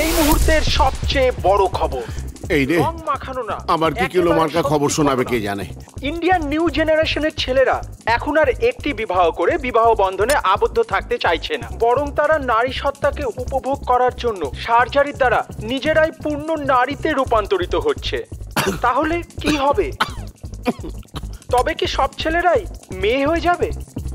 এই মুহূর্তের সবচেয়ে বড় খবর। এই রে, রং মাখানো না, আমার কি কিলো মার্কা খবর শোনাবে কে জানে। ইন্ডিয়ান নিউ জেনারেশনের ছেলেরা এখন আর একটি বিবাহ করে বিবাহ বন্ধনে আবদ্ধ থাকতে চাইছে না, বরং তারা নারী সত্তাকে উপভোগ করার জন্য সার্জারির দ্বারা নিজেরাই পূর্ণ নারীতে রূপান্তরিত হচ্ছে। তাহলে কি হবে? তবে কি সব ছেলেরাই মেয়ে হয়ে যাবে?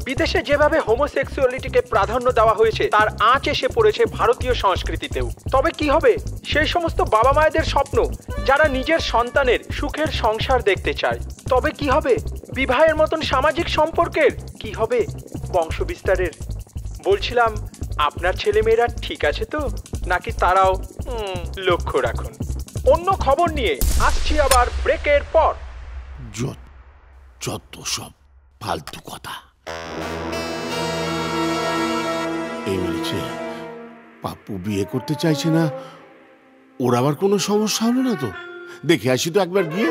বিদেশে যেভাবে হোমোসেক্সুয়ালিটিকে প্রাধান্য দেওয়া হয়েছে তার আঁচ এসে পড়েছে ভারতীয় সংস্কৃতিতেও। তবে কি হবে সেই সমস্ত বাবা মায়েদের স্বপ্ন যারা নিজের সন্তানের সুখের সংসার দেখতে চায়? তবে কি হবে বিবাহের মতন সামাজিক সম্পর্কের? কি হবে বংশ বিস্তারের? বলছিলাম, আপনার ছেলেমেয়েরা ঠিক আছে তো, নাকি তারাও? লক্ষ্য রাখুন। অন্য খবর নিয়ে আসছি আবার ব্রেকের পর। যত সব ফালতু কথা। এই বলছে পাপ্পু বিয়ে করতে চাইছে না, ওর আবার কোনো সমস্যা হলো না তো? দেখে আসি তো একবার গিয়ে।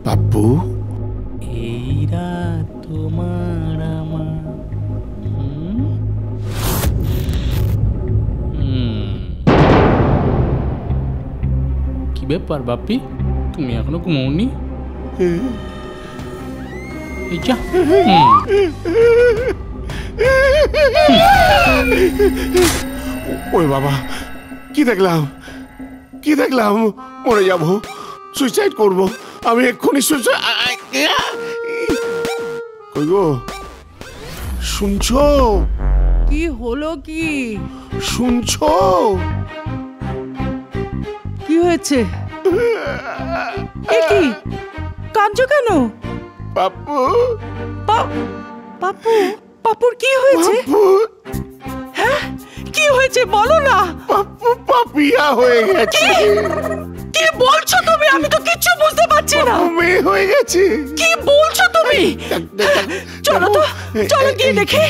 পাপ্পু, এই রাত তোমার আমার। কি ব্যাপার বাপ্পি, তুমি এখনো ঘুমোওনি? এই যা। ওই বাবা, কি দেখলাম, কি দেখলাম! মরে যাব, সুইসাইড করব আমি এক্ষুনি। কই গো, শুনছো? কি হলো? কি শুনছো? কি হয়েছে? কি কাঁদছো কেন? পাপ্পু, পাপ্পু, পাপ্পুর কি হয়েছে? হ্যাঁ, কি হয়েছে বলো না। পাপ্পু পাপিয়া হয়ে গেছে। কি বলছো তুমি? আমি তো কিচ্ছু বুঝতে পারছি না। মেয়ে হয়ে গেছে। কি বলছো তুমি? চলো তো, চলো গিয়ে দেখি।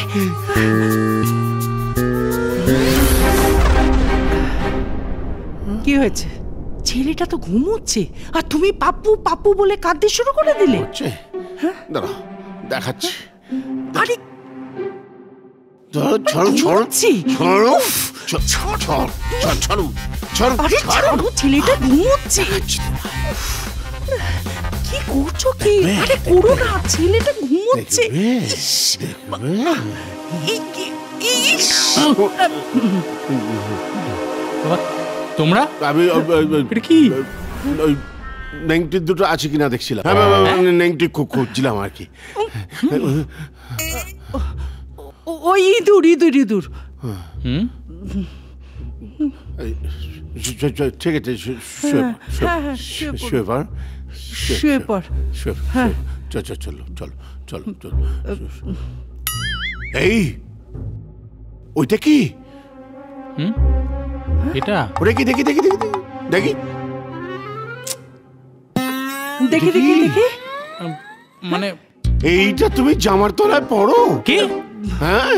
কি হয়েছে? ছেলেটা তো ঘুমোচ্ছে আর তুমি পাপ্পু পাপ্পু বলে কাঁদতে শুরু করে দিলে। দাঁড়াও, দেখাচ্ছি। আরে ছেলেটা ঘুমোচ্ছে। কি করছো কি? আরে করো না, ছেলেটা ঘুমোচ্ছে। তোমরা আমি কি নেংটি দুটো আছে কিনা দেখছিলাম। নেংটি খুঁজছিলাম আর কি। ওই ইঁদুর ইঁদুর ইঁদুর। ঠিক আছে, শুয়ে পড়। চলো চলো চলো চলো। এই ওইটা কি? এটা ওটা কি? দেখি দেখি দেখি দেখি দেখি দেখি দেখি। মানে এইটা তুমি জামার তলায় পড়ো? কি? হ্যাঁ,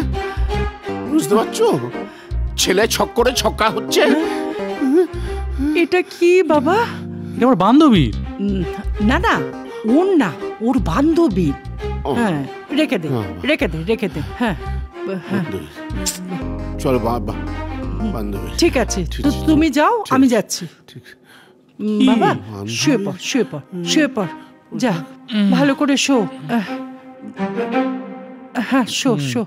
বুঝতে পারছো? ছেলে ছক্করে ছক্কা হচ্ছে। এটা কি বাবা? এটা আমার বান্ধবীর। না না, ওর না, ওর বান্ধবীর। হ্যাঁ, রেখে দে রেখে দে রেখে দে। হ্যাঁ, চলো বান্ধবী। ঠিক আছে, তুমি যাও, আমি যাচ্ছি। বাবা শুয়ে পড়, শুয়ে পড়, শুয়ে পড়। যা, ভালো করে শো। হ্যাঁ, শো শো।